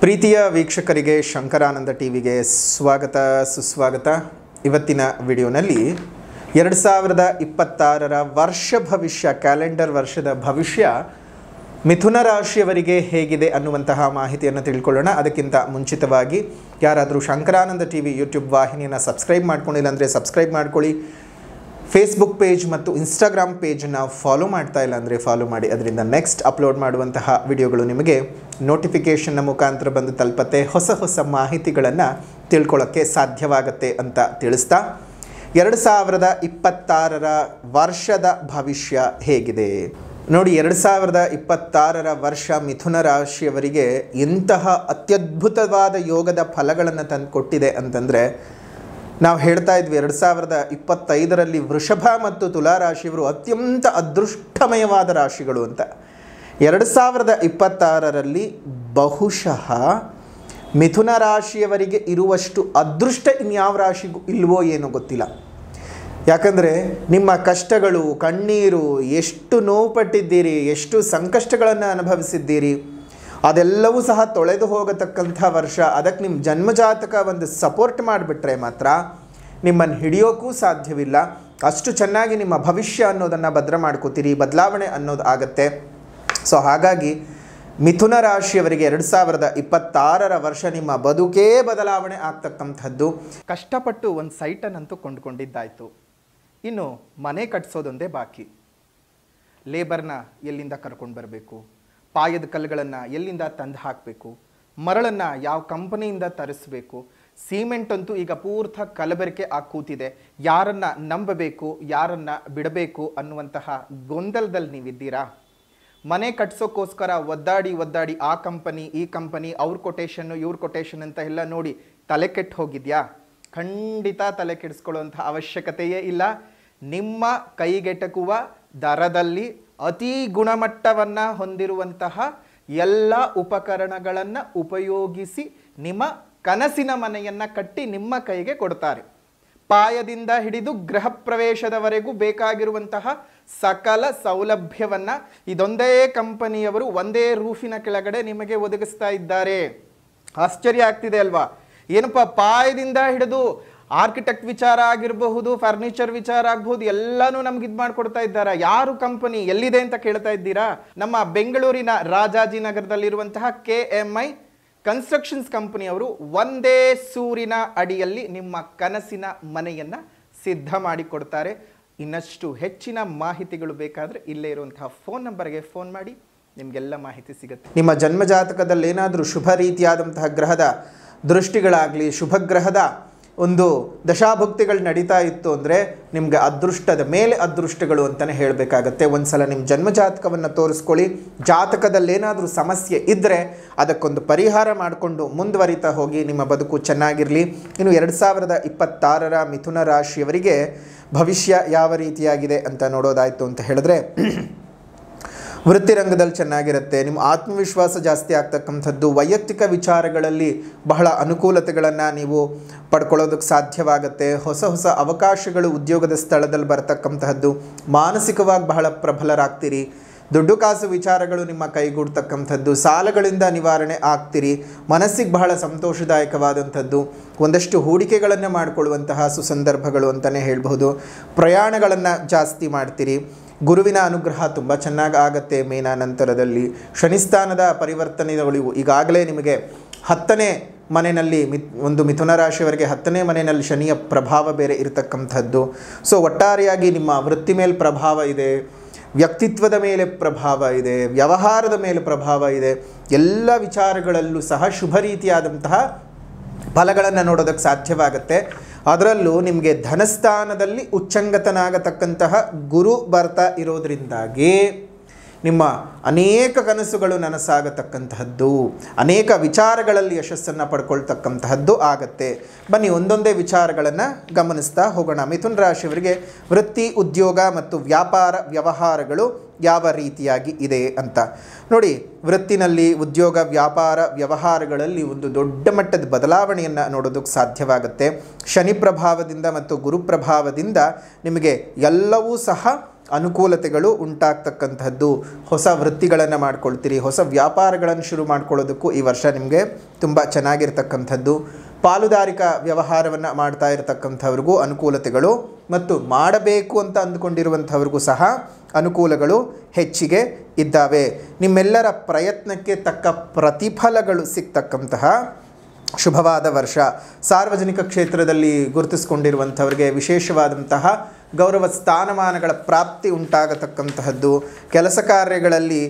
ಪ್ರೀತಿಯ ವೀಕ್ಷಕರಿಗೆ ಶಂಕರಾನಂದ ಟಿವಿಗೆ ಸ್ವಾಗತ ಸುಸ್ವಾಗತ. ಇವತ್ತಿನ ವಿಡಿಯೋನಲ್ಲಿ 2026ರ ವರ್ಷ ಭವಿಷ್ಯ ಕ್ಯಾಲೆಂಡರ್ ವರ್ಷದ ಭವಿಷ್ಯ ಮಿಥುನ ರಾಶಿಯವರಿಗೆ ಹೇಗಿದೆ ಅನ್ನುವಂತಹ ಮಾಹಿತಿಯನ್ನು ತಿಳ್ಕೊಳ್ಳೋಣ. ಅದಕ್ಕಿಂತ ಮುಂಚಿತವಾಗಿ ಯಾರಾದರೂ ಶಂಕರಾನಂದ ಟಿವಿ ಯೂಟ್ಯೂಬ್ ವಾಹಿನಿಯನ್ನು ಸಬ್ಸ್ಕ್ರೈಬ್ ಮಾಡ್ಕೊಂಡಿಲ್ಲ ಅಂದರೆ ಸಬ್ಸ್ಕ್ರೈಬ್ ಮಾಡ್ಕೊಳ್ಳಿ. ಫೇಸ್ಬುಕ್ ಪೇಜ್ ಮತ್ತು ಇನ್ಸ್ಟಾಗ್ರಾಮ್ ಪೇಜನ್ನು ಫಾಲೋ ಮಾಡ್ತಾ ಇಲ್ಲ ಅಂದರೆ ಫಾಲೋ ಮಾಡಿ. ಅದರಿಂದ ನೆಕ್ಸ್ಟ್ ಅಪ್ಲೋಡ್ ಮಾಡುವಂತಹ ವಿಡಿಯೋಗಳು ನಿಮಗೆ ನೋಟಿಫಿಕೇಷನ್ನ ಮುಖಾಂತರ ಬಂದು ತಲುಪತ್ತೆ. ಹೊಸ ಮಾಹಿತಿಗಳನ್ನು ತಿಳ್ಕೊಳ್ಳೋಕ್ಕೆ ಸಾಧ್ಯವಾಗುತ್ತೆ ಅಂತ ತಿಳಿಸ್ತಾ 2026ರ ವರ್ಷದ ಭವಿಷ್ಯ ಹೇಗಿದೆ ನೋಡಿ. 2026ರ ವರ್ಷ ಮಿಥುನ ರಾಶಿಯವರಿಗೆ ಇಂತಹ ಅತ್ಯದ್ಭುತವಾದ ಯೋಗದ ಫಲಗಳನ್ನು ತಂದು ಕೊಟ್ಟಿದೆ ಅಂತಂದರೆ ನಾವು ಹೇಳ್ತಾ ಇದ್ವಿ 2025ರಲ್ಲಿ ವೃಷಭ ಮತ್ತು ತುಲಾ ರಾಶಿಯವರು ಅತ್ಯಂತ ಅದೃಷ್ಟಮಯವಾದ ರಾಶಿಗಳು ಅಂತ. 2026ರಲ್ಲಿ ಬಹುಶಃ ಮಿಥುನ ರಾಶಿಯವರಿಗೆ ಇರುವಷ್ಟು ಅದೃಷ್ಟ ಇನ್ಯಾವ ರಾಶಿಗೂ ಇಲ್ವೋ ಏನೋ ಗೊತ್ತಿಲ್ಲ. ಯಾಕಂದರೆ ನಿಮ್ಮ ಕಷ್ಟಗಳು, ಕಣ್ಣೀರು, ಎಷ್ಟು ನೋವು ಪಟ್ಟಿದ್ದೀರಿ, ಎಷ್ಟು ಸಂಕಷ್ಟಗಳನ್ನು ಅನುಭವಿಸಿದ್ದೀರಿ, ಅದೆಲ್ಲವೂ ಸಹ ತೊಳೆದು ಹೋಗತಕ್ಕಂಥ ವರ್ಷ. ಅದಕ್ಕೆ ನಿಮ್ಮ ಜನ್ಮಜಾತಕ ಒಂದು ಸಪೋರ್ಟ್ ಮಾಡಿಬಿಟ್ರೆ ಮಾತ್ರ ನಿಮ್ಮನ್ನು ಹಿಡಿಯೋಕ್ಕೂ ಸಾಧ್ಯವಿಲ್ಲ. ಅಷ್ಟು ಚೆನ್ನಾಗಿ ನಿಮ್ಮ ಭವಿಷ್ಯ ಅನ್ನೋದನ್ನು ಭದ್ರ ಮಾಡ್ಕೋತೀರಿ, ಬದಲಾವಣೆ ಅನ್ನೋದು ಆಗತ್ತೆ. ಸೊ ಹಾಗಾಗಿ ಮಿಥುನ ರಾಶಿಯವರಿಗೆ 2026ರ ವರ್ಷ ನಿಮ್ಮ ಬದುಕೇ ಬದಲಾವಣೆ ಆಗ್ತಕ್ಕಂಥದ್ದು. ಕಷ್ಟಪಟ್ಟು ಒಂದು ಸೈಟನ್ನಂತೂ ಕೊಂಡುಕೊಂಡಿದ್ದಾಯಿತು, ಇನ್ನು ಮನೆ ಕಟ್ಟಿಸೋದೊಂದೇ ಬಾಕಿ. ಲೇಬರ್ನ ಎಲ್ಲಿಂದ ಕರ್ಕೊಂಡು ಬರಬೇಕು, ಪಾಯದ ಕಲ್ಲುಗಳನ್ನು ಎಲ್ಲಿಂದ ತಂದು ಹಾಕಬೇಕು, ಮರಳನ್ನು ಯಾವ ಕಂಪನಿಯಿಂದ ತರಿಸಬೇಕು, ಸಿಮೆಂಟ್ ಅಂತೂ ಈಗ ಪೂರ್ತಿ ಕಲಬೆರಕೆ ಆಗಿ ಕೂತಿದೆ. ಯಾರನ್ನು ನಂಬಬೇಕು, ಯಾರನ್ನು ಬಿಡಬೇಕು ಅನ್ನುವಂತಹ ಗೊಂದಲದಲ್ಲಿ ನೀವಿದ್ದೀರಾ. ಮನೆ ಕಟ್ಸೋಕ್ಕೋಸ್ಕರ ಒದ್ದಾಡಿ ಆ ಕಂಪನಿ ಈ ಕಂಪನಿ, ಅವ್ರ ಕೊಟೇಶನ್ನು ಇವ್ರ ಕೊಟೇಶನ್ ಅಂತ ಎಲ್ಲ ನೋಡಿ ತಲೆ ಕೆಟ್ಟು ಹೋಗಿದೆಯಾ? ಖಂಡಿತ ತಲೆ ಕೆಡಿಸ್ಕೊಳ್ಳುವಂಥ ಅವಶ್ಯಕತೆಯೇ ಇಲ್ಲ. ನಿಮ್ಮ ಕೈಗೆಟಕುವ ದರದಲ್ಲಿ ಅತಿ ಗುಣಮಟ್ಟವನ್ನು ಹೊಂದಿರುವಂತಹ ಎಲ್ಲ ಉಪಕರಣಗಳನ್ನು ಉಪಯೋಗಿಸಿ ನಿಮ್ಮ ಕನಸಿನ ಮನೆಯನ್ನು ಕಟ್ಟಿ ನಿಮ್ಮ ಕೈಗೆ ಕೊಡ್ತಾರೆ. ಪಾಯದಿಂದ ಹಿಡಿದು ಗೃಹ ಪ್ರವೇಶದವರೆಗೂ ಬೇಕಾಗಿರುವಂತಹ ಸಕಲ ಸೌಲಭ್ಯವನ್ನು ಇದೊಂದೇ ಕಂಪನಿಯವರು ಒಂದೇ ರೂಫಿನ ಕೆಳಗಡೆ ನಿಮಗೆ ಒದಗಿಸ್ತಾ ಇದ್ದಾರೆ. ಆಶ್ಚರ್ಯ ಆಗ್ತಿದೆ ಅಲ್ವಾ? ಏನಪ್ಪ, ಪಾಯದಿಂದ ಹಿಡಿದು ಆರ್ಕಿಟೆಕ್ಟ್ ವಿಚಾರ ಆಗಿರಬಹುದು, ಫರ್ನಿಚರ್ ವಿಚಾರ ಆಗಬಹುದು, ಎಲ್ಲನೂ ನಮ್ಗೆ ಇದು ಮಾಡಿಕೊಡ್ತಾ ಇದ್ದಾರೆ. ಯಾರು ಕಂಪನಿ ಎಲ್ಲಿದೆ ಅಂತ ಕೇಳ್ತಾ ಇದ್ದೀರಾ? ನಮ್ಮ ಬೆಂಗಳೂರಿನ ರಾಜಾಜಿನಗರದಲ್ಲಿರುವಂತಹ KMI ಕನ್ಸ್ಟ್ರಕ್ಷನ್ಸ್ ಕಂಪನಿಯವರು ಒಂದೇ ಸೂರಿನ ಅಡಿಯಲ್ಲಿ ನಿಮ್ಮ ಕನಸಿನ ಮನೆಯನ್ನು ಸಿದ್ಧ ಮಾಡಿಕೊಡ್ತಾರೆ. ಇನ್ನಷ್ಟು ಹೆಚ್ಚಿನ ಮಾಹಿತಿಗಳು ಬೇಕಾದರೆ ಇಲ್ಲೇ ಇರುವಂತಹ ಫೋನ್ ನಂಬರ್ಗೆ ಫೋನ್ ಮಾಡಿ, ನಿಮಗೆಲ್ಲ ಮಾಹಿತಿ ಸಿಗುತ್ತೆ. ನಿಮ್ಮ ಜನ್ಮಜಾತಕದಲ್ಲಿ ಏನಾದರೂ ಶುಭ ರೀತಿಯಾದಂತಹ ಗ್ರಹದ ದೃಷ್ಟಿಗಳಾಗಲಿ, ಶುಭ ಗ್ರಹದ ಒಂದು ದಶಾಭುಕ್ತಿಗಳು ನಡೀತಾ ಇತ್ತು ಅಂದರೆ ನಿಮಗೆ ಅದೃಷ್ಟದ ಮೇಲೆ ಅದೃಷ್ಟಗಳು ಅಂತಲೇ ಹೇಳಬೇಕಾಗತ್ತೆ. ಒಂದು ಸಲ ನಿಮ್ಮ ಜನ್ಮಜಾತಕವನ್ನು ತೋರಿಸ್ಕೊಳ್ಳಿ. ಜಾತಕದಲ್ಲೇನಾದರೂ ಸಮಸ್ಯೆ ಇದ್ದರೆ ಅದಕ್ಕೊಂದು ಪರಿಹಾರ ಮಾಡಿಕೊಂಡು ಮುಂದುವರಿತಾ ಹೋಗಿ, ನಿಮ್ಮ ಬದುಕು ಚೆನ್ನಾಗಿರಲಿ. ಇನ್ನು 2026ರ ಮಿಥುನ ರಾಶಿಯವರಿಗೆ ಭವಿಷ್ಯ ಯಾವ ರೀತಿಯಾಗಿದೆ ಅಂತ ನೋಡೋದಾಯಿತು ಅಂತ ಹೇಳಿದ್ರೆ, ವೃತ್ತಿರಂಗದಲ್ಲಿ ಚೆನ್ನಾಗಿರುತ್ತೆ. ನಿಮ್ಮ ಆತ್ಮವಿಶ್ವಾಸ ಜಾಸ್ತಿ ಆಗ್ತಕ್ಕಂಥದ್ದು. ವೈಯಕ್ತಿಕ ವಿಚಾರಗಳಲ್ಲಿ ಬಹಳ ಅನುಕೂಲತೆಗಳನ್ನು ನೀವು ಪಡ್ಕೊಳ್ಳೋದಕ್ಕೆ ಸಾಧ್ಯವಾಗುತ್ತೆ. ಹೊಸ ಅವಕಾಶಗಳು ಉದ್ಯೋಗದ ಸ್ಥಳದಲ್ಲಿ ಬರ್ತಕ್ಕಂತಹದ್ದು. ಮಾನಸಿಕವಾಗಿ ಬಹಳ ಪ್ರಬಲರಾಗ್ತೀರಿ. ದುಡ್ಡು ಕಾಸು ವಿಚಾರಗಳು ನಿಮ್ಮ ಕೈಗೂಡ್ತಕ್ಕಂಥದ್ದು. ಸಾಲಗಳಿಂದ ನಿವಾರಣೆ ಆಗ್ತೀರಿ. ಮನಸ್ಸಿಗೆ ಬಹಳ ಸಂತೋಷದಾಯಕವಾದಂಥದ್ದು. ಒಂದಷ್ಟು ಹೂಡಿಕೆಗಳನ್ನು ಮಾಡಿಕೊಳ್ಳುವಂತಹ ಸುಸಂದರ್ಭಗಳು ಅಂತಲೇ ಹೇಳಬಹುದು. ಪ್ರಯಾಣಗಳನ್ನು ಜಾಸ್ತಿ ಮಾಡ್ತೀರಿ. ಗುರುವಿನ ಅನುಗ್ರಹ ತುಂಬ ಚೆನ್ನಾಗಿ ಆಗತ್ತೆ. ಮೇನ ನಂತರದಲ್ಲಿ ಶನಿಸ್ಥಾನದ ಪರಿವರ್ತನೆಗಳು ಈಗಾಗಲೇ ನಿಮಗೆ 10ನೇ ಮನೆಯಲ್ಲಿ ಒಂದು ಮಿಥುನ ರಾಶಿಯವರಿಗೆ 10ನೇ ಮನೆಯಲ್ಲಿ ಶನಿಯ ಪ್ರಭಾವ ಬೇರೆ ಇರತಕ್ಕಂಥದ್ದು. ಸೊ ಒಟ್ಟಾರೆಯಾಗಿ ನಿಮ್ಮ ವೃತ್ತಿ ಮೇಲೆ ಪ್ರಭಾವ ಇದೆ, ವ್ಯಕ್ತಿತ್ವದ ಮೇಲೆ ಪ್ರಭಾವ ಇದೆ, ವ್ಯವಹಾರದ ಮೇಲೆ ಪ್ರಭಾವ ಇದೆ. ಎಲ್ಲ ವಿಚಾರಗಳಲ್ಲೂ ಸಹ ಶುಭ ರೀತಿಯಾದಂತಹ ಫಲಗಳನ್ನು ನೋಡೋದಕ್ಕೆ ಸಾಧ್ಯವಾಗುತ್ತೆ. ಅದರಲ್ಲೂ ನಿಮಗೆ ಧನಸ್ಥಾನದಲ್ಲಿ ಉಚ್ಚಂಗತನಾಗತಕ್ಕಂತಹ ಗುರು ಬರ್ತಾ ಇರೋದರಿಂದಾಗಿ ನಿಮ್ಮ ಅನೇಕ ಕನಸುಗಳು ನನಸಾಗತಕ್ಕಂತಹದ್ದು, ಅನೇಕ ವಿಚಾರಗಳಲ್ಲಿ ಯಶಸ್ಸನ್ನು ಪಡ್ಕೊಳ್ತಕ್ಕಂತಹದ್ದು ಆಗತ್ತೆ. ಬನ್ನಿ ಒಂದೊಂದೇ ವಿಚಾರಗಳನ್ನು ಗಮನಿಸ್ತಾ ಹೋಗೋಣ. ಮಿಥುನ ರಾಶಿಯವರಿಗೆ ವೃತ್ತಿ, ಉದ್ಯೋಗ ಮತ್ತು ವ್ಯಾಪಾರ ವ್ಯವಹಾರಗಳು ಯಾವ ರೀತಿಯಾಗಿ ಇದೆ ಅಂತ ನೋಡಿ. ವೃತ್ತಿನಲ್ಲಿ, ಉದ್ಯೋಗ, ವ್ಯಾಪಾರ ವ್ಯವಹಾರಗಳಲ್ಲಿ ಒಂದು ದೊಡ್ಡ ಮಟ್ಟದ ಬದಲಾವಣೆಯನ್ನು ನೋಡೋದಕ್ಕೆ ಸಾಧ್ಯವಾಗುತ್ತೆ. ಶನಿ ಪ್ರಭಾವದಿಂದ ಮತ್ತು ಗುರು ಪ್ರಭಾವದಿಂದ ನಿಮಗೆ ಎಲ್ಲವೂ ಸಹ ಅನುಕೂಲತೆಗಳು ಉಂಟಾಗ್ತಕ್ಕಂಥದ್ದು. ಹೊಸ ವೃತ್ತಿಗಳನ್ನು ಮಾಡ್ಕೊಳ್ತೀರಿ, ಹೊಸ ವ್ಯಾಪಾರಗಳನ್ನು ಶುರು ಮಾಡ್ಕೊಳ್ಳೋದಕ್ಕೂ ಈ ವರ್ಷ ನಿಮಗೆ ತುಂಬ ಚೆನ್ನಾಗಿರ್ತಕ್ಕಂಥದ್ದು. ಪಾಲುದಾರಿಕಾ ವ್ಯವಹಾರವನ್ನು ಮಾಡ್ತಾ ಇರತಕ್ಕಂಥವ್ರಿಗೂ ಅನುಕೂಲತೆಗಳು ಮತ್ತು ಮಾಡಬೇಕು ಅಂತ ಅಂದುಕೊಂಡಿರುವಂಥವ್ರಿಗೂ ಸಹ ಅನುಕೂಲಗಳು ಹೆಚ್ಚಿಗೆ ಇದ್ದಾವೆ. ನಿಮ್ಮೆಲ್ಲರ ಪ್ರಯತ್ನಕ್ಕೆ ತಕ್ಕ ಪ್ರತಿಫಲಗಳು ಸಿಗ್ತಕ್ಕಂತಹ ಶುಭವಾದ ವರ್ಷ. ಸಾರ್ವಜನಿಕ ಕ್ಷೇತ್ರದಲ್ಲಿ ಗುರುತಿಸಿಕೊಂಡಿರುವಂಥವರಿಗೆ ವಿಶೇಷವಾದಂತಹ ಗೌರವ ಸ್ಥಾನಮಾನಗಳ ಪ್ರಾಪ್ತಿ ಉಂಟಾಗತಕ್ಕಂತಹದ್ದು. ಕೆಲಸ ಕಾರ್ಯಗಳಲ್ಲಿ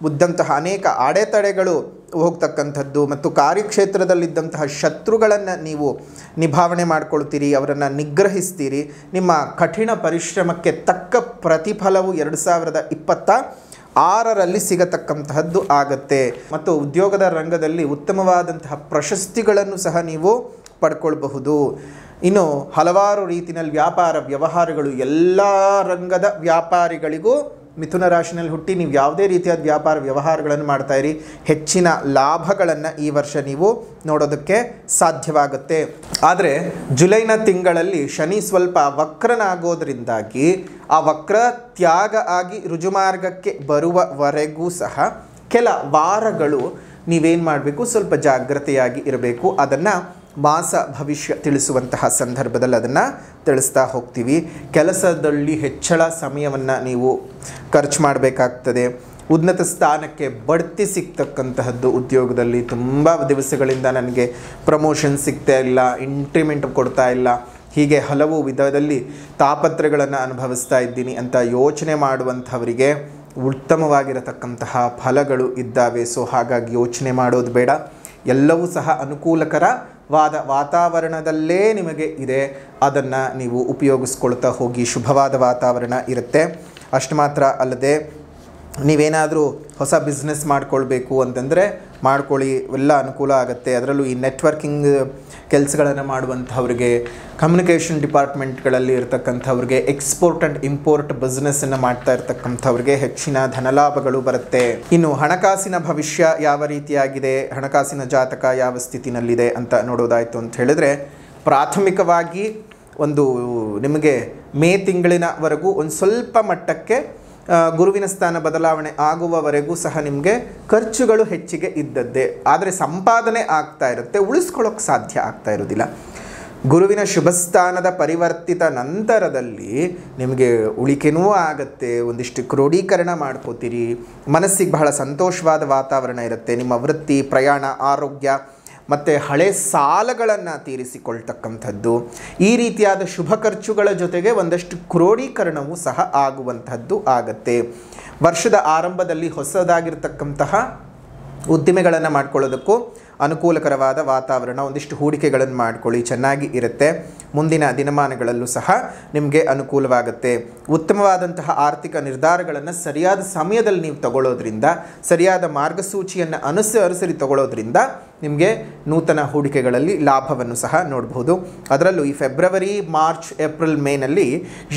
ಇದ್ದಂತಹ ಅನೇಕ ಅಡೆತಡೆಗಳು ಹೋಗ್ತಕ್ಕಂಥದ್ದು ಮತ್ತು ಕಾರ್ಯಕ್ಷೇತ್ರದಲ್ಲಿದ್ದಂತಹ ಶತ್ರುಗಳನ್ನು ನೀವು ನಿಭಾವಣೆ ಮಾಡಿಕೊಳ್ತೀರಿ, ಅವರನ್ನು ನಿಗ್ರಹಿಸ್ತೀರಿ. ನಿಮ್ಮ ಕಠಿಣ ಪರಿಶ್ರಮಕ್ಕೆ ತಕ್ಕ ಪ್ರತಿಫಲವು 2026ರಲ್ಲಿ ಸಿಗತಕ್ಕಂತಹದ್ದು ಆಗತ್ತೆ. ಮತ್ತು ಉದ್ಯೋಗದ ರಂಗದಲ್ಲಿ ಉತ್ತಮವಾದಂತಹ ಪ್ರಶಸ್ತಿಗಳನ್ನು ಸಹ ನೀವು ಪಡ್ಕೊಳ್ಬಹುದು. ಇನ್ನು ಹಲವಾರು ರೀತಿಯಲ್ಲಿ ವ್ಯಾಪಾರ ವ್ಯವಹಾರಗಳು ಎಲ್ಲ ರಂಗದ ವ್ಯಾಪಾರಿಗಳಿಗೂ ಮಿಥುನ ರಾಶಿನಲ್ಲಿ ಹುಟ್ಟಿ ನೀವು ಯಾವುದೇ ರೀತಿಯಾದ ವ್ಯಾಪಾರ ವ್ಯವಹಾರಗಳನ್ನು ಮಾಡ್ತಾಯಿರಿ, ಹೆಚ್ಚಿನ ಲಾಭಗಳನ್ನು ಈ ವರ್ಷ ನೀವು ನೋಡೋದಕ್ಕೆ ಸಾಧ್ಯವಾಗುತ್ತೆ. ಆದರೆ ಜುಲೈನ ತಿಂಗಳಲ್ಲಿ ಶನಿ ಸ್ವಲ್ಪ ವಕ್ರನಾಗೋದ್ರಿಂದಾಗಿ ಆ ವಕ್ರ ತ್ಯಾಗ ಆಗಿ ರುಜುಮಾರ್ಗಕ್ಕೆ ಬರುವವರೆಗೂ ಸಹ ಕೆಲ ವಾರಗಳು ನೀವೇನು ಮಾಡಬೇಕು, ಸ್ವಲ್ಪ ಜಾಗ್ರತೆಯಾಗಿ ಇರಬೇಕು. ಅದನ್ನು ಮಾಸ ಭವಿಷ್ಯ ತಿಳಿಸುವಂತಹ ಸಂದರ್ಭದಲ್ಲಿ ಅದನ್ನು ತಿಳಿಸ್ತಾ ಹೋಗ್ತೀವಿ. ಕೆಲಸದಲ್ಲಿ ಹೆಚ್ಚಳ ಸಮಯವನ್ನು ನೀವು ಖರ್ಚು ಮಾಡಬೇಕಾಗ್ತದೆ. ಉನ್ನತ ಸ್ಥಾನಕ್ಕೆ ಬಡ್ತಿ ಸಿಗ್ತಕ್ಕಂತಹದ್ದು. ಉದ್ಯೋಗದಲ್ಲಿ ತುಂಬ ದಿವಸಗಳಿಂದ ನನಗೆ ಪ್ರಮೋಷನ್ ಸಿಗ್ತಾ ಇಲ್ಲ, ಇಂಕ್ರಿಮೆಂಟ್ ಕೊಡ್ತಾ ಇಲ್ಲ, ಹೀಗೆ ಹಲವು ವಿಧದಲ್ಲಿ ತಾಪತ್ರಗಳನ್ನು ಅನುಭವಿಸ್ತಾ ಇದ್ದೀನಿ ಅಂತ ಯೋಚನೆ ಮಾಡುವಂಥವರಿಗೆ ಉತ್ತಮವಾಗಿರತಕ್ಕಂತಹ ಫಲಗಳು ಇದ್ದಾವೆ. ಸೊ ಹಾಗಾಗಿ ಯೋಚನೆ ಮಾಡೋದು ಬೇಡ, ಎಲ್ಲವೂ ಸಹ ಅನುಕೂಲಕರವಾದ ವಾತಾವರಣದಲ್ಲೇ ನಿಮಗೆ ಇದೆ. ಅದನ್ನು ನೀವು ಉಪಯೋಗಿಸ್ಕೊಳ್ತಾ ಹೋಗಿ. ಶುಭವಾದ ವಾತಾವರಣ ಇರುತ್ತೆ. ಅಷ್ಟು ಮಾತ್ರ ಅಲ್ಲದೆ ನೀವೇನಾದರೂ ಹೊಸ ಬಿಸ್ನೆಸ್ ಮಾಡ್ಕೊಳ್ಬೇಕು ಅಂತಂದರೆ ಮಾಡ್ಕೊಳ್ಳಿ, ಎಲ್ಲ ಅನುಕೂಲ ಆಗುತ್ತೆ. ಅದರಲ್ಲೂ ಈ ನೆಟ್ವರ್ಕಿಂಗ್ ಕೆಲಸಗಳನ್ನು ಮಾಡುವಂಥವ್ರಿಗೆ, ಕಮ್ಯುನಿಕೇಷನ್ ಡಿಪಾರ್ಟ್ಮೆಂಟ್ಗಳಲ್ಲಿ ಇರತಕ್ಕಂಥವ್ರಿಗೆ, ಎಕ್ಸ್ಪೋರ್ಟ್ ಆ್ಯಂಡ್ ಇಂಪೋರ್ಟ್ ಬಿಸ್ನೆಸ್ಸನ್ನು ಮಾಡ್ತಾ ಇರ್ತಕ್ಕಂಥವ್ರಿಗೆ ಹೆಚ್ಚಿನ ಧನಲಾಭಗಳು ಬರುತ್ತೆ. ಇನ್ನು ಹಣಕಾಸಿನ ಭವಿಷ್ಯ ಯಾವ ರೀತಿಯಾಗಿದೆ, ಹಣಕಾಸಿನ ಜಾತಕ ಯಾವ ಸ್ಥಿತಿನಲ್ಲಿದೆ ಅಂತ ನೋಡೋದಾಯಿತು ಅಂತ ಹೇಳಿದ್ರೆ, ಪ್ರಾಥಮಿಕವಾಗಿ ಒಂದು ನಿಮಗೆ ಮೇ ತಿಂಗಳಿನವರೆಗೂ ಒಂದು ಸ್ವಲ್ಪ ಮಟ್ಟಕ್ಕೆ ಗುರುವಿನ ಸ್ಥಾನ ಬದಲಾವಣೆ ಆಗುವವರೆಗೂ ಸಹ ನಿಮಗೆ ಖರ್ಚುಗಳು ಹೆಚ್ಚಿಗೆ ಇದ್ದದ್ದೇ. ಆದರೆ ಸಂಪಾದನೆ ಆಗ್ತಾ ಇರುತ್ತೆ, ಉಳಿಸ್ಕೊಳ್ಳೋಕೆ ಸಾಧ್ಯ ಆಗ್ತಾ ಇರೋದಿಲ್ಲ. ಗುರುವಿನ ಶುಭ ಸ್ಥಾನದ ಪರಿವರ್ತಿತ ನಂತರದಲ್ಲಿ ನಿಮಗೆ ಉಳಿಕೆನೂ ಆಗುತ್ತೆ, ಒಂದಿಷ್ಟು ಕ್ರೋಢೀಕರಣ ಮಾಡ್ಕೋತೀರಿ, ಮನಸ್ಸಿಗೆ ಬಹಳ ಸಂತೋಷವಾದ ವಾತಾವರಣ ಇರುತ್ತೆ. ನಿಮ್ಮ ವೃತ್ತಿ, ಪ್ರಯಾಣ, ಆರೋಗ್ಯ ಮತ್ತು ಹಳೆ ಸಾಲಗಳನ್ನು ತೀರಿಸಿಕೊಳ್ತಕ್ಕಂಥದ್ದು, ಈ ರೀತಿಯಾದ ಶುಭ ಖರ್ಚುಗಳ ಜೊತೆಗೆ ಒಂದಷ್ಟು ಕ್ರೋಢೀಕರಣವೂ ಸಹ ಆಗುವಂಥದ್ದು ಆಗತ್ತೆ. ವರ್ಷದ ಆರಂಭದಲ್ಲಿ ಹೊಸದಾಗಿರ್ತಕ್ಕಂತಹ ಉದ್ದಿಮೆಗಳನ್ನು ಮಾಡ್ಕೊಳ್ಳೋದಕ್ಕೂ ಅನುಕೂಲಕರವಾದ ವಾತಾವರಣ. ಒಂದಿಷ್ಟು ಹೂಡಿಕೆಗಳನ್ನು ಮಾಡ್ಕೊಳ್ಳಿ, ಚೆನ್ನಾಗಿ ಇರುತ್ತೆ. ಮುಂದಿನ ದಿನಮಾನಗಳಲ್ಲೂ ಸಹ ನಿಮಗೆ ಅನುಕೂಲವಾಗುತ್ತೆ. ಉತ್ತಮವಾದಂತಹ ಆರ್ಥಿಕ ನಿರ್ಧಾರಗಳನ್ನು ಸರಿಯಾದ ಸಮಯದಲ್ಲಿ ನೀವು ತಗೊಳ್ಳೋದ್ರಿಂದ, ಸರಿಯಾದ ಮಾರ್ಗಸೂಚಿಯನ್ನು ಅನುಸರಿಸಿ ತಗೊಳ್ಳೋದ್ರಿಂದ ನಿಮಗೆ ನೂತನ ಹೂಡಿಕೆಗಳಲ್ಲಿ ಲಾಭವನ್ನು ಸಹ ನೋಡಬಹುದು. ಅದರಲ್ಲೂ ಈ ಫೆಬ್ರವರಿ, ಮಾರ್ಚ್, ಏಪ್ರಿಲ್, ಮೇನಲ್ಲಿ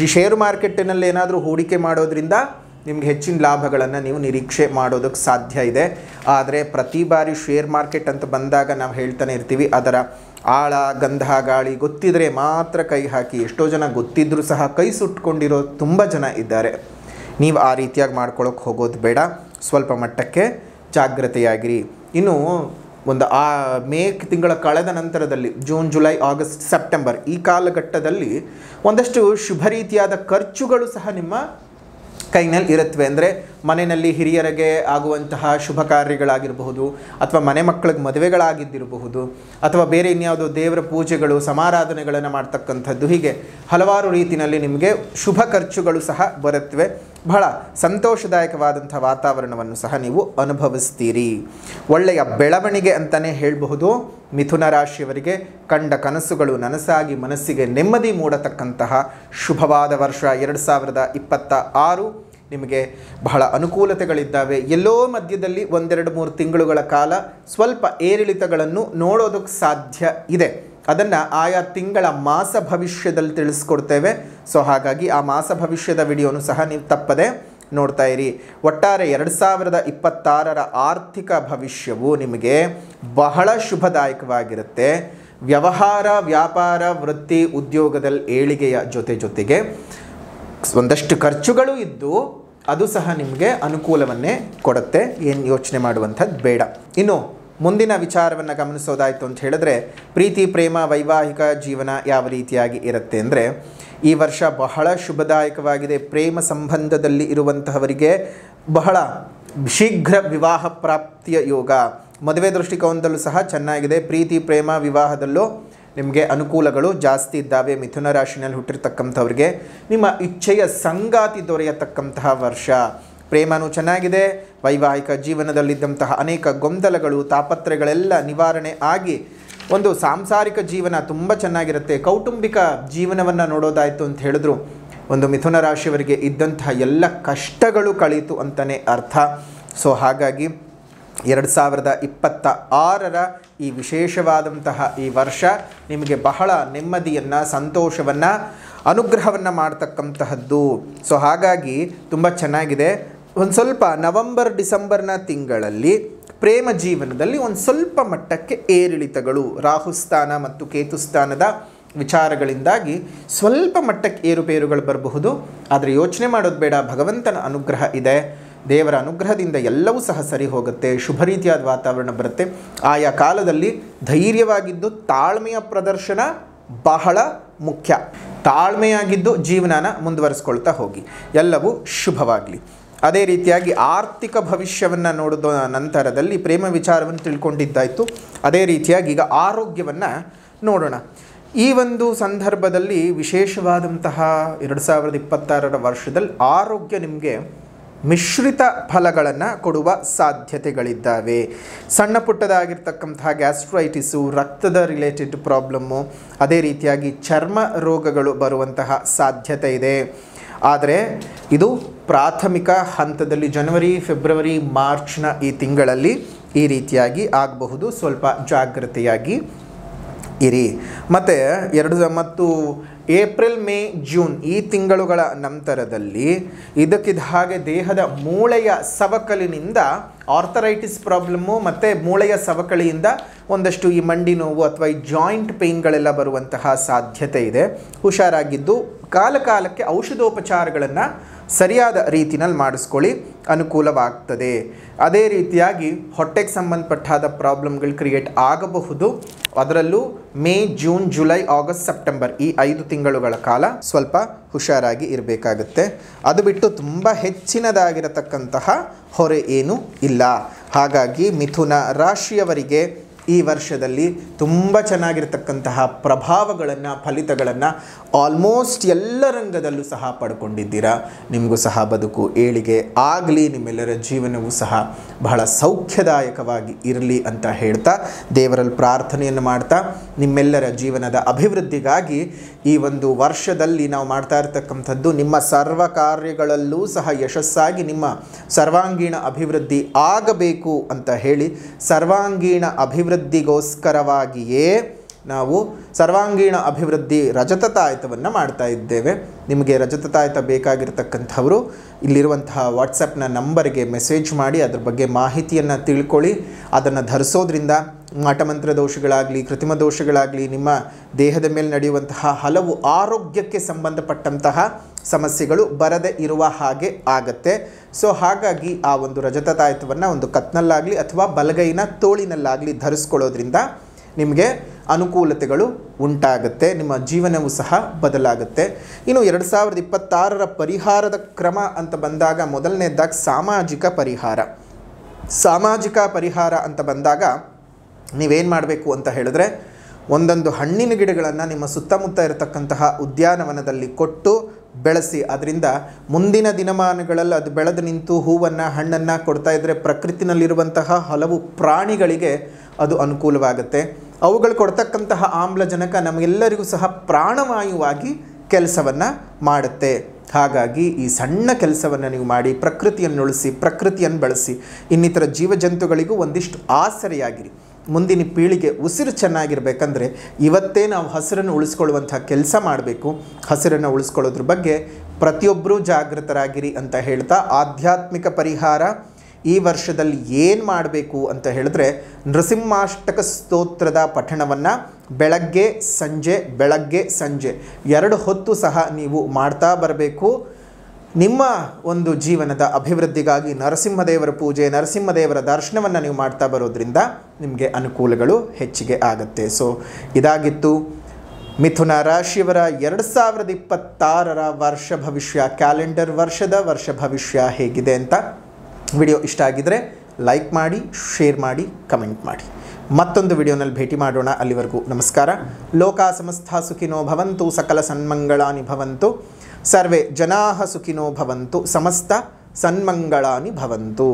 ಈ ಷೇರು ಮಾರ್ಕೆಟ್ಟಿನಲ್ಲಿ ಏನಾದರೂ ಹೂಡಿಕೆ ಮಾಡೋದ್ರಿಂದ ನಿಮಗೆ ಹೆಚ್ಚಿನ ಲಾಭಗಳನ್ನು ನೀವು ನಿರೀಕ್ಷೆ ಮಾಡೋದಕ್ಕೆ ಸಾಧ್ಯ ಇದೆ. ಆದರೆ ಪ್ರತಿ ಬಾರಿ ಶೇರ್ ಮಾರ್ಕೆಟ್ ಅಂತ ಬಂದಾಗ ನಾವು ಹೇಳ್ತಾನೆ ಇರ್ತೀವಿ, ಅದರ ಆಳ, ಗಂಧ, ಗಾಳಿ ಗೊತ್ತಿದ್ರೆ ಮಾತ್ರ ಕೈ ಹಾಕಿ. ಎಷ್ಟೋ ಜನ ಗೊತ್ತಿದ್ದರೂ ಸಹ ಕೈ ಸುಟ್ಕೊಂಡಿರೋ ತುಂಬ ಜನ ಇದ್ದಾರೆ. ನೀವು ಆ ರೀತಿಯಾಗಿ ಮಾಡ್ಕೊಳ್ಳೋಕೆ ಹೋಗೋದು ಬೇಡ, ಸ್ವಲ್ಪ ಮಟ್ಟಕ್ಕೆ ಜಾಗ್ರತೆಯಾಗಿರಿ. ಇನ್ನು ಒಂದು ಮೇ ತಿಂಗಳ ಕಳೆದ ನಂತರದಲ್ಲಿ ಜೂನ್, ಜುಲೈ, ಆಗಸ್ಟ್, ಸೆಪ್ಟೆಂಬರ್ ಈ ಕಾಲಘಟ್ಟದಲ್ಲಿ ಒಂದಷ್ಟು ಶುಭ ರೀತಿಯಾದ ಖರ್ಚುಗಳು ಸಹ ನಿಮ್ಮ ಕೈನಲ್ಲಿ ಇರುತ್ತವೆ. ಅಂದರೆ ಮನೆಯಲ್ಲಿ ಹಿರಿಯರಿಗೆ ಆಗುವಂತಹ ಶುಭ ಕಾರ್ಯಗಳಾಗಿರಬಹುದು, ಅಥವಾ ಮನೆ ಮಕ್ಕಳಿಗೆ ಮದುವೆಗಳಾಗಿದ್ದಿರಬಹುದು, ಅಥವಾ ಬೇರೆ ಇನ್ಯಾವುದೋ ದೇವರ ಪೂಜೆಗಳು, ಸಮಾರಾಧನೆಗಳನ್ನು ಮಾಡ್ತಕ್ಕಂಥದ್ದು, ಹೀಗೆ ಹಲವಾರು ರೀತಿಯಲ್ಲಿ ನಿಮಗೆ ಶುಭ ಖರ್ಚುಗಳು ಸಹ ಬರುತ್ತವೆ. ಬಹಳ ಸಂತೋಷದಾಯಕವಾದಂಥ ವಾತಾವರಣವನ್ನು ಸಹ ನೀವು ಅನುಭವಿಸ್ತೀರಿ. ಒಳ್ಳೆಯ ಬೆಳವಣಿಗೆ ಅಂತಲೇ ಹೇಳಬಹುದು. ಮಿಥುನ ರಾಶಿಯವರಿಗೆ ಕಂಡ ಕನಸುಗಳು ನನಸಾಗಿ ಮನಸ್ಸಿಗೆ ನೆಮ್ಮದಿ ಮೂಡತಕ್ಕಂತಹ ಶುಭವಾದ ವರ್ಷ 2026 ನಿಮಗೆ ಬಹಳ ಅನುಕೂಲತೆಗಳಿದ್ದಾವೆ. ಎಲ್ಲೋ ಮಧ್ಯದಲ್ಲಿ 1-2-3 ತಿಂಗಳುಗಳ ಕಾಲ ಸ್ವಲ್ಪ ಏರಿಳಿತಗಳನ್ನು ನೋಡೋದಕ್ಕೆ ಸಾಧ್ಯ ಇದೆ. ಅದನ್ನು ಆಯಾ ತಿಂಗಳ ಮಾಸ ಭವಿಷ್ಯದಲ್ಲಿ ತಿಳಿಸ್ಕೊಡ್ತೇವೆ. ಸೊ ಹಾಗಾಗಿ ಆ ಮಾಸ ಭವಿಷ್ಯದ ವಿಡಿಯೋನು ಸಹ ನೀವು ತಪ್ಪದೆ ನೋಡ್ತಾ ಇರಿ. ಒಟ್ಟಾರೆ 2026ರ ಆರ್ಥಿಕ ಭವಿಷ್ಯವು ನಿಮಗೆ ಬಹಳ ಶುಭದಾಯಕವಾಗಿರುತ್ತೆ. ವ್ಯವಹಾರ, ವ್ಯಾಪಾರ, ವೃತ್ತಿ, ಉದ್ಯೋಗದಲ್ಲಿ ಏಳಿಗೆಯ ಜೊತೆಗೆ ಒಂದಷ್ಟು ಖರ್ಚುಗಳು ಇದ್ದು ಅದು ಸಹ ನಿಮಗೆ ಅನುಕೂಲವನ್ನೇ ಕೊಡುತ್ತೆ, ಏನು ಯೋಚನೆ ಮಾಡುವಂಥದ್ದು ಬೇಡ. ಇನ್ನು ಮುಂದಿನ ವಿಚಾರವನ್ನು ಗಮನಿಸೋದಾಯಿತು ಅಂತ ಹೇಳಿದ್ರೆ, ಪ್ರೀತಿ ಪ್ರೇಮ ವೈವಾಹಿಕ ಜೀವನ ಯಾವ ರೀತಿಯಾಗಿ ಇರುತ್ತೆ ಅಂದರೆ, ಈ ವರ್ಷ ಬಹಳ ಶುಭದಾಯಕವಾಗಿದೆ. ಪ್ರೇಮ ಸಂಬಂಧದಲ್ಲಿ ಇರುವಂತಹವರಿಗೆ ಬಹಳ ಶೀಘ್ರ ವಿವಾಹ ಪ್ರಾಪ್ತಿಯ ಯೋಗ. ಮದುವೆ ದೃಷ್ಟಿಕೋನದಲ್ಲೂ ಸಹ ಚೆನ್ನಾಗಿದೆ. ಪ್ರೀತಿ ಪ್ರೇಮ ವಿವಾಹದಲ್ಲೂ ನಿಮಗೆ ಅನುಕೂಲಗಳು ಜಾಸ್ತಿ ಇದ್ದಾವೆ. ಮಿಥುನ ರಾಶಿನಲ್ಲಿ ಹುಟ್ಟಿರ್ತಕ್ಕಂಥವ್ರಿಗೆ ನಿಮ್ಮ ಇಚ್ಛೆಯ ಸಂಗಾತಿ ದೊರೆಯತಕ್ಕಂತಹ ವರ್ಷ. ಪ್ರೇಮನೂ ಚೆನ್ನಾಗಿದೆ. ವೈವಾಹಿಕ ಜೀವನದಲ್ಲಿದ್ದಂತಹ ಅನೇಕ ಗೊಂದಲಗಳು ತಾಪತ್ರೆಗಳೆಲ್ಲ ನಿವಾರಣೆ ಆಗಿ ಒಂದು ಸಾಂಸಾರಿಕ ಜೀವನ ತುಂಬ ಚೆನ್ನಾಗಿರುತ್ತೆ. ಕೌಟುಂಬಿಕ ಜೀವನವನ್ನು ನೋಡೋದಾಯಿತು ಅಂತ ಹೇಳಿದ್ರು, ಒಂದು ಮಿಥುನ ರಾಶಿಯವರಿಗೆ ಇದ್ದಂತಹ ಎಲ್ಲ ಕಷ್ಟಗಳು ಕಳೀತು ಅಂತಲೇ ಅರ್ಥ. ಸೊ ಹಾಗಾಗಿ 2026ರ ಈ ವಿಶೇಷವಾದಂತಹ ಈ ವರ್ಷ ನಿಮಗೆ ಬಹಳ ನೆಮ್ಮದಿಯನ್ನು, ಸಂತೋಷವನ್ನು, ಅನುಗ್ರಹವನ್ನು ಮಾಡ್ತಕ್ಕಂತಹದ್ದು. ಸೊ ಹಾಗಾಗಿ ತುಂಬ ಚೆನ್ನಾಗಿದೆ. ಒಂದು ಸ್ವಲ್ಪ ನವಂಬರ್ ಡಿಸೆಂಬರ್ನ ತಿಂಗಳಲ್ಲಿ ಪ್ರೇಮ ಜೀವನದಲ್ಲಿ ಒಂದು ಸ್ವಲ್ಪ ಮಟ್ಟಕ್ಕೆ ಏರಿಳಿತಗಳು, ರಾಹುಸ್ಥಾನ ಮತ್ತು ಕೇತುಸ್ಥಾನದ ವಿಚಾರಗಳಿಂದಾಗಿ ಸ್ವಲ್ಪ ಮಟ್ಟಕ್ಕೆ ಏರುಪೇರುಗಳು ಬರಬಹುದು. ಆದರೆ ಯೋಚನೆ ಮಾಡೋದು ಬೇಡ, ಭಗವಂತನ ಅನುಗ್ರಹ ಇದೆ. ದೇವರ ಅನುಗ್ರಹದಿಂದ ಎಲ್ಲವೂ ಸಹ ಸರಿ ಹೋಗುತ್ತೆ. ಶುಭ ರೀತಿಯಾದ ವಾತಾವರಣ ಬರುತ್ತೆ. ಆಯಾ ಕಾಲದಲ್ಲಿ ಧೈರ್ಯವಾಗಿದ್ದು ತಾಳ್ಮೆಯ ಪ್ರದರ್ಶನ ಬಹಳ ಮುಖ್ಯ. ತಾಳ್ಮೆಯಾಗಿದ್ದು ಜೀವನನ ಮುಂದುವರಿಸ್ಕೊಳ್ತಾ ಹೋಗಿ. ಎಲ್ಲವೂ ಶುಭವಾಗಲಿ. ಅದೇ ರೀತಿಯಾಗಿ ಆರ್ಥಿಕ ಭವಿಷ್ಯವನ್ನು ನೋಡಿದ ನಂತರದಲ್ಲಿ ಪ್ರೇಮ ವಿಚಾರವನ್ನು ತಿಳ್ಕೊಂಡಿದ್ದಾಯಿತು. ಅದೇ ರೀತಿಯಾಗಿ ಈಗ ಆರೋಗ್ಯವನ್ನು ನೋಡೋಣ. ಈ ಒಂದು ಸಂದರ್ಭದಲ್ಲಿ ವಿಶೇಷವಾದಂತಹ 2026ರ ವರ್ಷದಲ್ಲಿ ಆರೋಗ್ಯ ನಿಮಗೆ ಮಿಶ್ರಿತ ಫಲಗಳನ್ನು ಕೊಡುವ ಸಾಧ್ಯತೆಗಳಿದ್ದಾವೆ. ಸಣ್ಣ ಪುಟ್ಟದಾಗಿರ್ತಕ್ಕಂತಹ ಗ್ಯಾಸ್ಟ್ರೈಟಿಸು, ರಕ್ತದ ರಿಲೇಟೆಡ್ ಪ್ರಾಬ್ಲಮ್ಮು, ಅದೇ ರೀತಿಯಾಗಿ ಚರ್ಮ ರೋಗಗಳು ಬರುವಂತಹ ಸಾಧ್ಯತೆ ಇದೆ. ಆದರೆ ಇದು ಪ್ರಾಥಮಿಕ ಹಂತದಲ್ಲಿ ಜನವರಿ, ಫೆಬ್ರವರಿ, ಮಾರ್ಚ್ನ ಈ ತಿಂಗಳಲ್ಲಿ ಈ ರೀತಿಯಾಗಿ ಆಗಬಹುದು. ಸ್ವಲ್ಪ ಜಾಗ್ರತೆಯಾಗಿ ಇರಿ. ಮತ್ತು ಏಪ್ರಿಲ್, ಮೇ, ಜೂನ್ ಈ ತಿಂಗಳುಗಳ ನಂತರದಲ್ಲಿ ಇದಕ್ಕಿದ್ದ ಹಾಗೆ ದೇಹದ ಮೂಳೆಯ ಸವಕಲಿನಿಂದ ಆರ್ಥರೈಟಿಸ್ ಪ್ರಾಬ್ಲಮ್ಮು ಮತ್ತು ಮೂಳೆಯ ಸವಕಳಿಯಿಂದ ಒಂದಷ್ಟು ಈ ಮಂಡಿ ನೋವು ಅಥವಾ ಈ ಜಾಯಿಂಟ್ ಪೇಯ್ನ್ಗಳೆಲ್ಲ ಬರುವಂತಹ ಸಾಧ್ಯತೆ ಇದೆ. ಹುಷಾರಾಗಿದ್ದು ಕಾಲಕಾಲಕ್ಕೆ ಔಷಧೋಪಚಾರಗಳನ್ನು ಸರಿಯಾದ ರೀತಿಯಲ್ಲಿ ಮಾಡಿಸ್ಕೊಳ್ಳಿ, ಅನುಕೂಲವಾಗ್ತದೆ. ಅದೇ ರೀತಿಯಾಗಿ ಹೊಟ್ಟೆಗೆ ಸಂಬಂಧಪಟ್ಟಾದ ಪ್ರಾಬ್ಲಮ್ಗಳು ಕ್ರಿಯೇಟ್ ಆಗಬಹುದು. ಅದರಲ್ಲೂ May, June, July, August, September ಈ 5 ತಿಂಗಳುಗಳ ಕಾಲ ಸ್ವಲ್ಪ ಹುಷಾರಾಗಿ ಇರಬೇಕಾಗುತ್ತೆ. ಅದು ಬಿಟ್ಟು ತುಂಬ ಹೆಚ್ಚಿನದಾಗಿರತಕ್ಕಂತಹ ಹೊರೆ ಏನೂ ಇಲ್ಲ. ಹಾಗಾಗಿ ಮಿಥುನ ರಾಶಿಯವರಿಗೆ ಈ ವರ್ಷದಲ್ಲಿ ತುಂಬ ಚೆನ್ನಾಗಿರ್ತಕ್ಕಂತಹ ಪ್ರಭಾವಗಳನ್ನು, ಫಲಿತಗಳನ್ನು ಆಲ್ಮೋಸ್ಟ್ ಎಲ್ಲ ರಂಗದಲ್ಲೂ ಸಹ ಪಡ್ಕೊಂಡಿದ್ದೀರಾ. ನಿಮಗೂ ಸಹ ಬದುಕು ಏಳಿಗೆ ಆಗಲಿ, ನಿಮ್ಮೆಲ್ಲರ ಜೀವನವೂ ಸಹ ಬಹಳ ಸೌಖ್ಯದಾಯಕವಾಗಿ ಇರಲಿ ಅಂತ ಹೇಳ್ತಾ, ದೇವರಲ್ಲಿ ಪ್ರಾರ್ಥನೆಯನ್ನು ಮಾಡ್ತಾ, ನಿಮ್ಮೆಲ್ಲರ ಜೀವನದ ಅಭಿವೃದ್ಧಿಗಾಗಿ ಈ ಒಂದು ವರ್ಷದಲ್ಲಿ ನಾವು ಮಾಡ್ತಾ ಇರತಕ್ಕಂಥದ್ದು ನಿಮ್ಮ ಸರ್ವ ಕಾರ್ಯಗಳಲ್ಲೂ ಸಹ ಯಶಸ್ಸಾಗಿ ನಿಮ್ಮ ಸರ್ವಾಂಗೀಣ ಅಭಿವೃದ್ಧಿ ಆಗಬೇಕು ಅಂತ ಹೇಳಿ, ಸರ್ವಾಂಗೀಣ ಅಭಿವೃದ್ಧಿಗೋಸ್ಕರವಾಗಿಯೇ ನಾವು ಸರ್ವಾಂಗೀಣ ಅಭಿವೃದ್ಧಿ ರಜತ ತಾಯಿತವನ್ನು ಮಾಡ್ತಾ ಇದ್ದೇವೆ. ನಿಮಗೆ ರಜತ ತಾಯಿತ ಬೇಕಾಗಿರ್ತಕ್ಕಂಥವರು ಇಲ್ಲಿರುವಂತಹ ವಾಟ್ಸಪ್ನ ನಂಬರ್ಗೆ ಮೆಸೇಜ್ ಮಾಡಿ ಅದ್ರ ಬಗ್ಗೆ ಮಾಹಿತಿಯನ್ನು ತಿಳ್ಕೊಳ್ಳಿ. ಅದನ್ನು ಧರಿಸೋದ್ರಿಂದ ಮಾಟಮಂತ್ರ ದೋಷಗಳಾಗಲಿ, ಕೃತ್ರಿಮ ದೋಷಗಳಾಗಲಿ, ನಿಮ್ಮ ದೇಹದ ಮೇಲೆ ನಡೆಯುವಂತಹ ಹಲವು ಆರೋಗ್ಯಕ್ಕೆ ಸಂಬಂಧಪಟ್ಟಂತಹ ಸಮಸ್ಯೆಗಳು ಬರದೇ ಇರುವ ಹಾಗೆ ಆಗತ್ತೆ. ಸೊ ಹಾಗಾಗಿ ಆ ಒಂದು ರಜತ ತಾಯಿತವನ್ನು ಒಂದು ಕತ್ನಲ್ಲಾಗಲಿ ಅಥವಾ ಬಲಗೈನ ತೋಳಿನಲ್ಲಾಗಲಿ ಧರಿಸ್ಕೊಳ್ಳೋದ್ರಿಂದ ನಿಮಗೆ ಅನುಕೂಲತೆಗಳು ಉಂಟಾಗುತ್ತೆ, ನಿಮ್ಮ ಜೀವನವೂ ಸಹ ಬದಲಾಗುತ್ತೆ. ಇನ್ನು 2026ರ ಪರಿಹಾರದ ಕ್ರಮ ಅಂತ ಬಂದಾಗ ಮೊದಲನೇದಾಗಿ ಸಾಮಾಜಿಕ ಪರಿಹಾರ ಅಂತ ಬಂದಾಗ ನೀವೇನು ಮಾಡಬೇಕು ಅಂತ ಹೇಳಿದ್ರೆ, ಒಂದೊಂದು ಹಣ್ಣಿನ ಗಿಡಗಳನ್ನು ನಿಮ್ಮ ಸುತ್ತಮುತ್ತ ಇರತಕ್ಕಂತಹ ಉದ್ಯಾನವನದಲ್ಲಿ ಕೊಟ್ಟು ಬೆಳೆಸಿ. ಅದರಿಂದ ಮುಂದಿನ ದಿನಮಾನಗಳಲ್ಲಿ ಅದು ಬೆಳೆದು ನಿಂತು ಹೂವನ್ನು, ಹಣ್ಣನ್ನು ಕೊಡ್ತಾ ಇದ್ದರೆ ಪ್ರಕೃತಿನಲ್ಲಿರುವಂತಹ ಹಲವು ಪ್ರಾಣಿಗಳಿಗೆ ಅದು ಅನುಕೂಲವಾಗುತ್ತೆ. ಅವುಗಳು ಕೊಡ್ತಕ್ಕಂತಹ ಆಮ್ಲಜನಕ ನಮಗೆಲ್ಲರಿಗೂ ಸಹ ಪ್ರಾಣವಾಯುವಾಗಿ ಕೆಲಸವನ್ನು ಮಾಡುತ್ತೆ. ಹಾಗಾಗಿ ಈ ಸಣ್ಣ ಕೆಲಸವನ್ನು ನೀವು ಮಾಡಿ ಪ್ರಕೃತಿಯನ್ನು ಉಳಿಸಿ, ಪ್ರಕೃತಿಯನ್ನು ಬೆಳೆಸಿ, ಇನ್ನಿತರ ಜೀವಜಂತುಗಳಿಗೂ ಒಂದಿಷ್ಟು ಆಸರೆಯಾಗಿರಿ. ಮುಂದಿನ ಪೀಳಿಗೆ ಉಸಿರು ಚೆನ್ನಾಗಿರಬೇಕಂದ್ರೆ ಇವತ್ತೇ ನಾವು ಹಸಿರನ್ನು ಉಳಿಸ್ಕೊಳ್ಳುವಂಥ ಕೆಲಸ ಮಾಡಬೇಕು. ಹಸಿರನ್ನು ಉಳಿಸ್ಕೊಳ್ಳೋದ್ರ ಬಗ್ಗೆ ಪ್ರತಿಯೊಬ್ಬರೂ ಜಾಗೃತರಾಗಿರಿ ಅಂತ ಹೇಳ್ತಾ, ಆಧ್ಯಾತ್ಮಿಕ ಪರಿಹಾರ ಈ ವರ್ಷದಲ್ಲಿ ಏನು ಮಾಡಬೇಕು ಅಂತ ಹೇಳಿದ್ರೆ, ನೃಸಿಂಹಾಷ್ಟಕ ಸ್ತೋತ್ರದ ಪಠಣವನ್ನು ಬೆಳಗ್ಗೆ ಸಂಜೆ 2 ಹೊತ್ತು ಸಹ ನೀವು ಮಾಡ್ತಾ ಬರಬೇಕು. ನಿಮ್ಮ ಒಂದು ಜೀವನದ ಅಭಿವೃದ್ಧಿಗಾಗಿ ನರಸಿಂಹದೇವರ ಪೂಜೆ, ನರಸಿಂಹದೇವರ ದರ್ಶನವನ್ನು ನೀವು ಮಾಡ್ತಾ ಬರೋದ್ರಿಂದ ನಿಮಗೆ ಅನುಕೂಲಗಳು ಹೆಚ್ಚಿಗೆ ಆಗುತ್ತೆ. ಸೊ ಇದಾಗಿತ್ತು ಮಿಥುನ ರಾಶಿಯವರ 2026ರ ವರ್ಷ ಭವಿಷ್ಯ, ಕ್ಯಾಲೆಂಡರ್ ವರ್ಷದ ವರ್ಷ ಭವಿಷ್ಯ ಹೇಗಿದೆ ಅಂತ. ವಿಡಿಯೋ ಇಷ್ಟ ಆಗಿದರೆ ಲೈಕ್ ಮಾಡಿ, ಶೇರ್ ಮಾಡಿ, ಕಮೆಂಟ್ ಮಾಡಿ. ಮತ್ತೊಂದು ವಿಡಿಯೋನಲ್ಲಿ ಭೇಟಿ ಮಾಡೋಣ. ಅಲ್ಲಿವರೆಗೂ ನಮಸ್ಕಾರ. ಲೋಕಾ ಸಮಸ್ತ ಸುಖಿನೋ ಭವಂತು, ಸಕಲ ಸನ್ಮಂಗಳಾನಿ ಭವಂತು, ಸರ್ವೇ ಜನಾಃ ಸುಖಿನೋ ಭವಂತು, ಸಮಸ್ತ ಸನ್ಮಂಗಳಾನಿ ಭವಂತು.